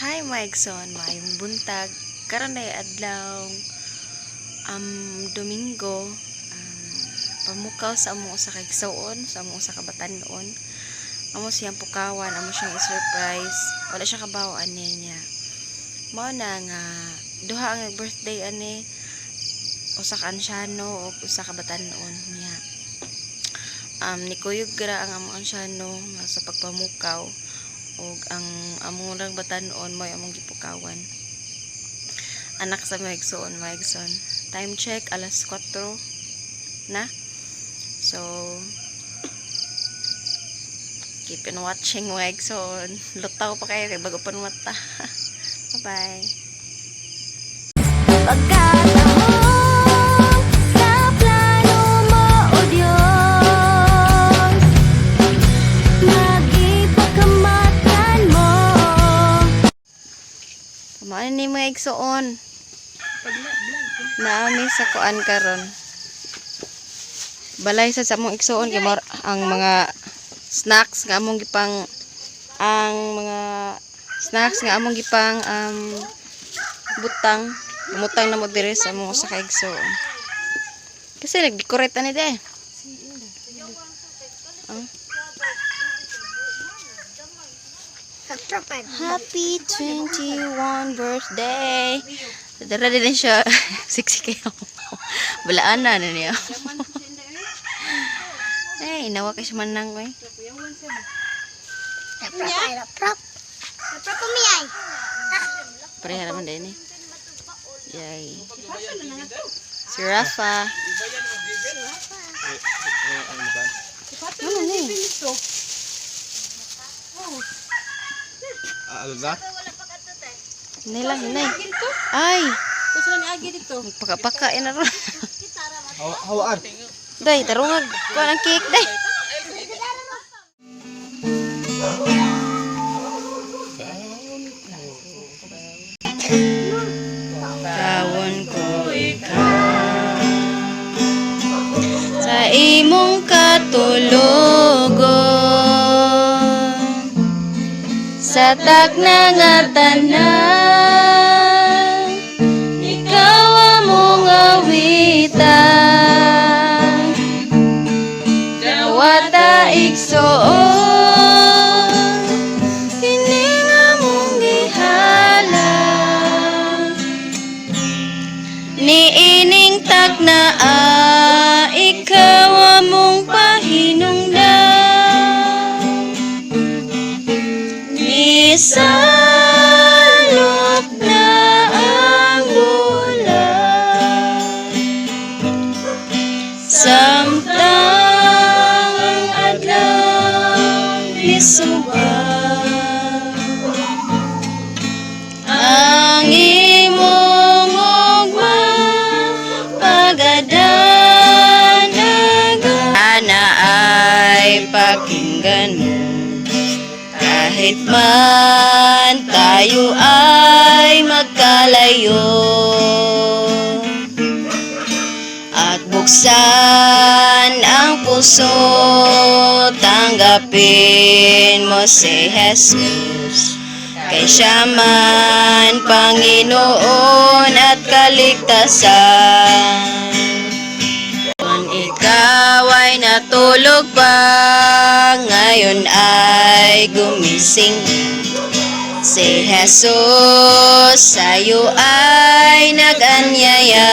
Hi Maigson, maayong buntag. Karon day adlaw Domingo, pamukaw sa amo sa kaigsoon, sa amo sa kabatan-on. Amo siyang pukawan, amo siyang i-surprise. Wala siya kabaw ani niya. Mao na nga duha ang birthday ani usa ka ansyano o usa ka batan-on niya. Nikuyog gra ang amo ansyano nga sa pagpamukaw. Og ang among lang batan-on mo among gipukawan. Anak sa Maigson. Time check alas 4 na. So keep on watching Maigson. Lutaw pa kayo kay bago pa mata. Bye bye. Maano ni Maigson? Naami sa kuan karon. Balay sa among igsoon kay ang mga snacks nga among gipang butang na mo diri sa among usa ka igsoon. Kasi nag-decorate ani de. Happy 21 birthday. Dara din siya. Sexy kayo. Balaan na niya. Eh, inawa kay siya manang ko eh. Prap umiyay. Pareha naman din eh. Yay. Si Rafa. Ano ni? Agad? Nilang hinay. Ay! Gusto na ni Agi dito. Paka-paka na ron. Hawaan. Day, tarungag ko ang cake, day. Kawon ko ikaw sa imong katulogon sa tagna nga tanan ikaw among awitan dawata igsoon kining among gihalang niining tagna ikaw among pahinungdan salop na ang bulan samtang ang adlaw isuban ang imong ugma pagadanagan ana ay pakinggan mo kahit man tayo ay magkalayo at buksan ang puso tanggapin mo si Jesus kay siya man Panginoon at kaligtasan. Kung ikaw ay natulog pa ngayon ay gumising si Jesus sa'yo ay nag-anyaya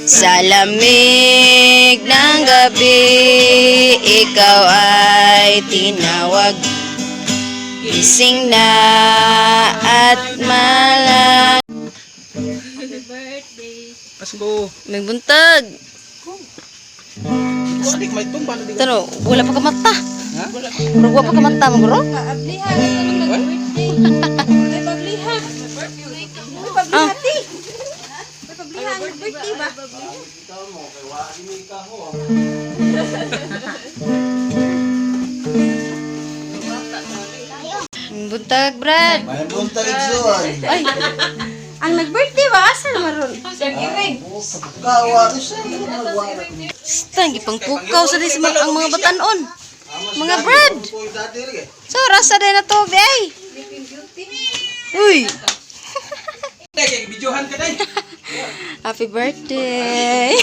sa lamig ng gabi ikaw ay tinawag gising na at malag. Happy birthday. Pasko. Magbuntag. Sadik may tumba na di. Tano, wala pa ka mata. Ha? Wala pa ka mata mo bro. Paablihan na naman birthday. May pablihan. May pablihati. May pablihan ng birthday ba? Buntag, Brad. May buntag igsoon. Ay, ang nag-birthday ba? Asa naman ron? Kawa ko siya. Stang, ipang pukaw sa ang mga batanon. Mga bird. Puy dati lagi. So, rasa din na to, bay. Sleeping Beauty. Uy. Kay videohan ka dai. Happy birthday.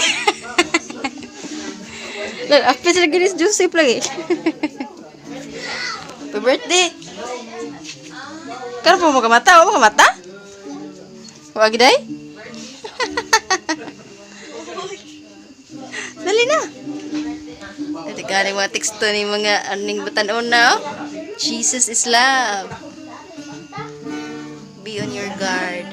Lalo, happy sila ginis Joseph lagi. Happy birthday. Kano po mo kamata? Wala mo kamata? Wag day? Dali na. Ito ka rin mga teksto ni mga aning batanon na. Jesus is love. Be on your guard.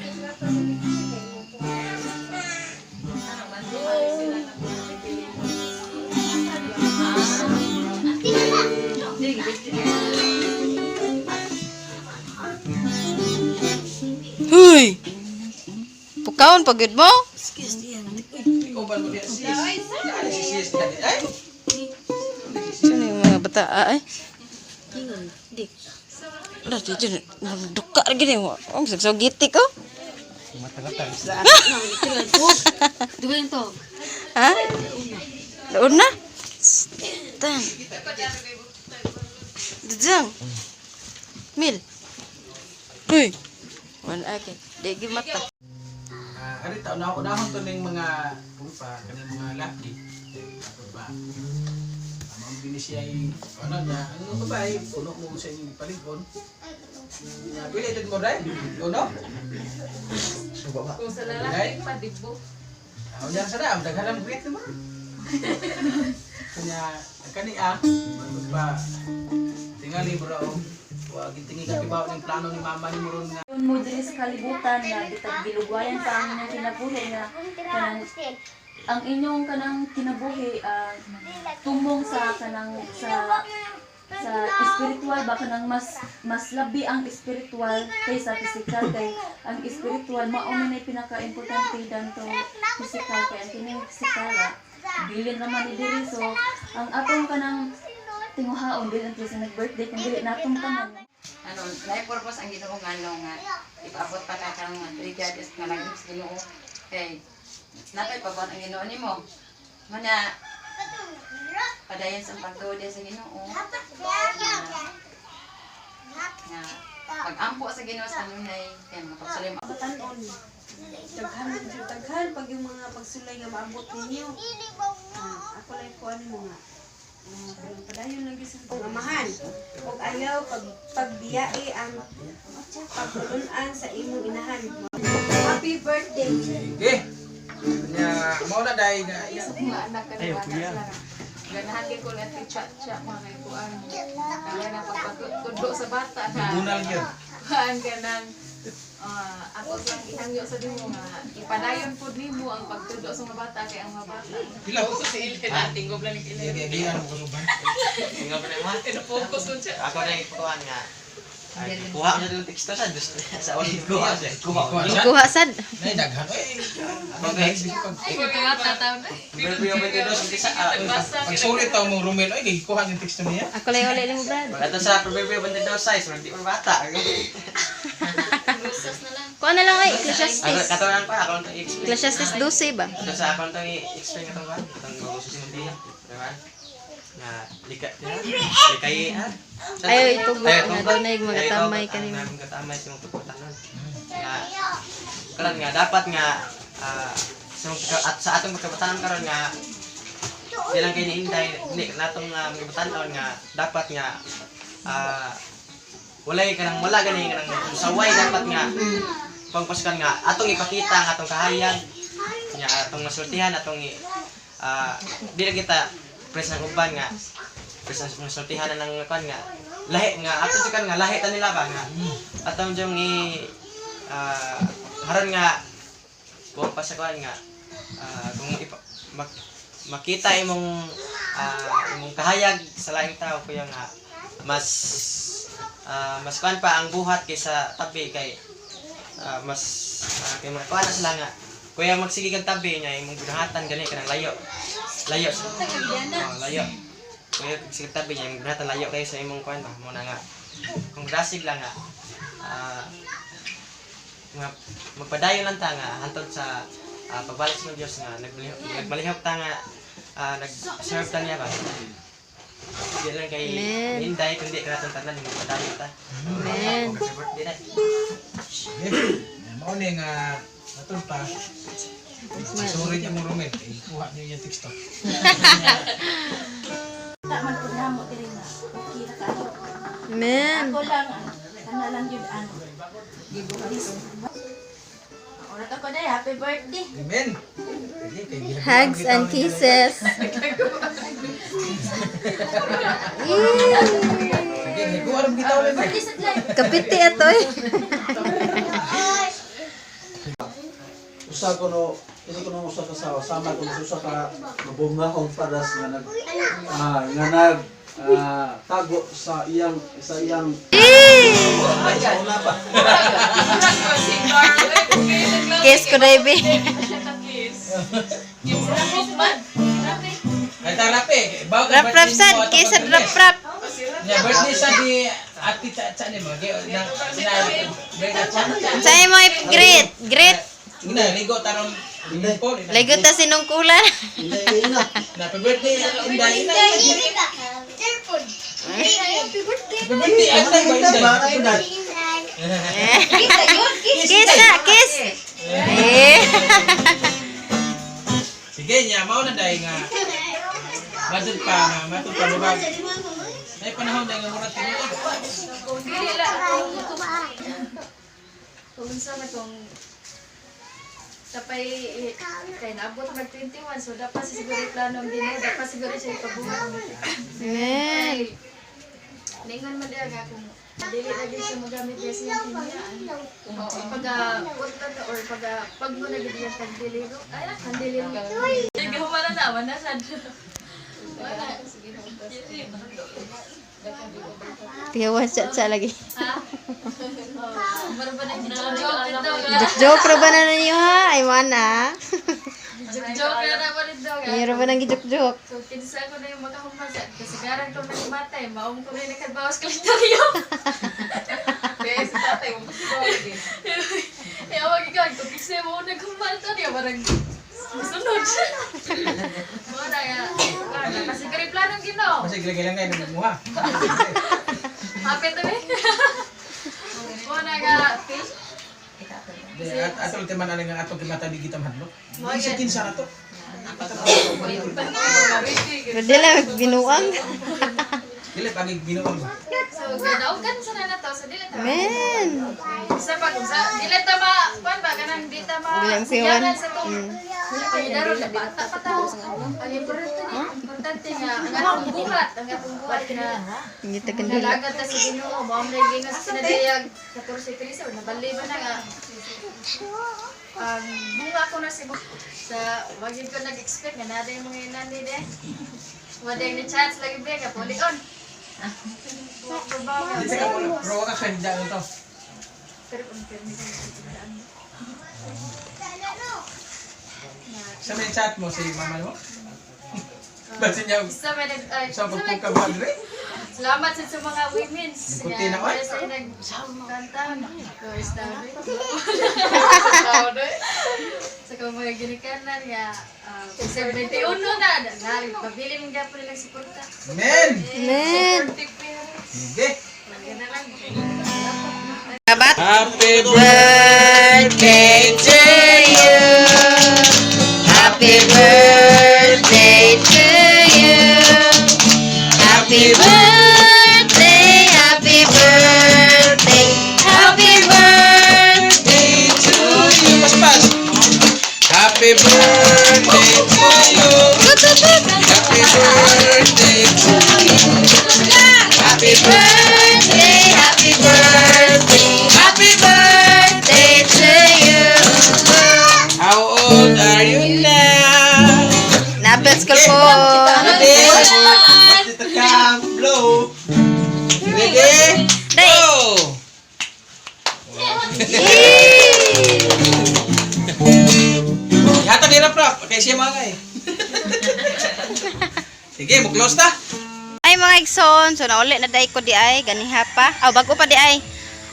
Huy! Pukawon pagod mo? Ikaw ba mo diya sis? Si sis dati. Ay. Sino yung mga bata? Ay? Wala, dito. Duka lagi ni mo. Ang sagsogiti ko. Mata-mata. Dugan to. Ha? Doon na? Tan. Dudjang. Mil. Huy. Wan ake. Degi mata. Ari taon na ako dahon to ning mga pa kaning mga laki. Ako ba? Ang binisiyay ano niya, ang babae puno mo sa inyong palikon. Pili ito mo dai. Uno. Kung sa lalaki, padibo. Ako niya sa dam daghan ang great naman. Kanya kani pa tingali bro. Wa gintingi ka kibaw ning plano ni mama ni Moron nga. Yun mo diri sa kalibutan nga bitag bilugwayan sa ang inyong kinabuhi nga kanang ang inyong kanang kinabuhi tumong sa kanang sa spiritual ba kanang mas labi ang spiritual kaysa physical kay ang spiritual mao man ay pinaka-importante dan to physical kay ang kining physical bilin naman ni diri so ang atong kanang tinguhaon din ang sa nag-birthday kung dili natong tanan. Ano, na-purpose ang Ginoo nga nga ipaabot pa na kang 3 days nga lang sa Ginoo. Kay napay pabot ang Ginoo nimo. Mana padayon sa pagtuod sa Ginoo. Nga pag-ampo sa Ginoo sa nunay kay mapagsulim Batanon. Daghan pag yung mga pagsulay nga maabot ninyo. Ako lang ko ano mga padayon lagi sa pangamahan. Kung ayaw pagbiyai ang pagtulunan sa imong inahan. Happy birthday. Okay. Kanya mao na dai nga sa mga anak ka na bata. Ganahan gyud ko na chat-chat mga kay kuan. Kaya na pagpatudo sa bata na. bunal gyud. Kuan ka nang ako lang ihangyo sa dimo nga ipadayon pud nimo ang pagtudo sa mga bata kay ang mga bata. Pila ko Si Ilhen tingog lang ni Ilhen. Kaya mo kuluban. Nga pa naman. Focus ko siya. Ako na ikukuhan nga. Ay, kuha ko na ng teksto sa sa ulit kuha siya. Kuha ko. Kuha sad. Nay daghan oy. Ikaw nga tataw na. Pero yung may tidos hindi sa Pag sulit taw mo Romel ay gikuha yung text niya. Ako lang ulit mo, Brad. Wala to sa proverbial banda daw size, hindi mo bata. Kuha na lang ay Ako Ecclesiastes. katawanan pa ako nang i-explain. Ecclesiastes 12 ba? Ito sa ako nang i-explain katong ba? Katong magusos mo diya, di ba? Na likay Ayaw itugot nga doon na yung mga tamay kanina. Mga tamay sa mga pagkutanon. Nga karon nga dapat nga sa atong pagkabatanon karon nga di lang kay niinday ni natong mga batanon nga dapat nga wala gani nga nang saway dapat nga pangpasukan nga atong ipakita ang atong kahayag nga atong masultihan atong di lang kita press ng uban nga press ng masultihan na ng kan nga lahi nga atong sikan nga lahi ta nila ba nga atong jong haron nga kung pasakuan nga kung makita imong imong kahayag sa laing tao kuya nga mas kuan pa ang buhat kaysa tabi kay mas kay makakuha na sila nga kuya magsige kang tabi niya imong ginahatan gani kanang layo layo kuya magsige tabi niya imong ginahatan layo kay sa imong kuan ba mo na nga kung grasig lang nga nga magpadayon lang ta nga hantod sa pagbalik sa Diyos nga nagmalihok ta nga nag-serve ta niya ba Di lang kay Amen. Inday, kundi ka natong tanan, yung madami ta. Amen. Happy birthday na. Sige. Mao ni nga atol pa. Sorry niya mo Romel. Kuha niyo yung TikTok. Taman po na mo diri nga. Okay ra kayo. Amen. Ako lang kana lang yun ano. Gibuhatis. Ora ka pa day, happy birthday. Amen. Sige, kay gihapon Hugs kita and ang- kisses. Sige, ko aram kita ulit. Birthday sa live. Kapiti atoy. Usa ko no, ini ko no usa ka sa sama ko usa ka mabunga kong paras nga nag tago sa iyang sa una pa. Kiss ko, baby. Ay tarape. Bawo ka Rap rap sad. Kiss at rap rap. Ya birthday sa di ati cha ni mo. Na birthday cha. Sa'yo mo i-greet. Greet. Ina ligo tarong po. Lagot ta sinungkulan. Hindi na. Na happy birthday Inday. Happy birthday ano ba Inday? Kiss na, kiss. Eh. Sige niya, mao na dahil nga. Madod pa lubag. May panahon na nga mura tinuod. Kung dili la kung sa na kung tapay kay naabot mag 21 so dapat siguro plano ang Ginoo dapat siguro siya ipabuhat. Amen. Ningon man diya nga kung dili lagi siya magamit niya siya tiniyaan. Pag or pag mo na gid yung pagdiliro. Ay na kandiliro. Sige humana na man na sad. Wala sige na. Tiyawan siya lagi. Ha? Marba na joke Joke ra ba na ninyo ha? Ay mana. joke na ba rin daw. Mayroon ba nang joke? So, kinsa ko na yung makahumasa. Kasagaran ko na matay. Maong ko na yung nakabawas kalendaryo. Kaya sa tatay mo kasi ba lagi. Kaya wag ikaw. Kung kisya mo naghumalta niya, parang masunod. Mga na nga. Kasi kari planong Ginoo. Kasi gila-gila nga yung muha. Happy to me. Mga na nga. Atol teman ana nga atol kimata di kita mahadlok. Mga Isa yan. kinsa na to. Pero di lang binuang. Dili pag binuon ba. So, ganaogan sa na to. So, dili ta. Amen. Isa pa kung sa dili ta ma kuan ba kanang di ta ma Dili ang piwan. siyanan sa tong pagidaro na bata pa tao. Ang importante nga ang atong buhat na Hindi ta kandila. nalagad ta sa Ginoo mo ang gingas sa sinadayag 14 Kristo nabali ba na nga bunga ko na sa wagin ko nag-expect nga nada yung mga inani de. Wala yung chance lagi ba ka polion. Dili ka pro ka kanda to. Pero kung permi ko Sa may chat mo si mama mo. Basin niya. Isa may Sa pagpuka ba dire? salamat sa mga women's. Nagkunti na, oy. Sa nagkanta. Chorus na rin. Sa kung mga ginikanan nga, 71 na. Pabili mong gapo nilang suporta. Amen. Amen. Supportive parents. Sige. Lagyan na lang. Kabat. Happy Birthday to you. Happy birthday to you. Happy birthday, happy birthday, happy birthday to you. Pas. Happy birthday to you. Happy birthday to you. Happy birthday, Happy birthday, happy birthday to you. How old are you now? Napels ko po. Come, blow. Ready? Go! Yata nila prop. Kaya siya mga eh. Sige, mo close ta. Ay mga igsoon, so nauli na day ko di ay ganiha pa. Bago pa di ay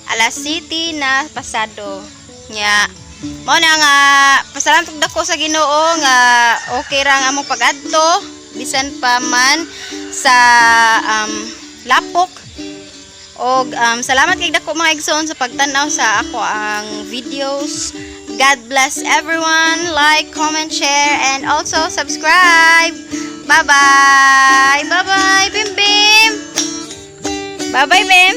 alas city na pasado. Nya mo na nga pasalamat dako sa Ginoo nga okay ra ang among pag-adto bisan pa man sa lapok. Og salamat kay dako mga igsoon sa pagtan-aw sa ako ang videos. God bless everyone. Like, comment, share, and also subscribe. Bye-bye. Bye-bye, Bim Bim. Bye-bye, Bim.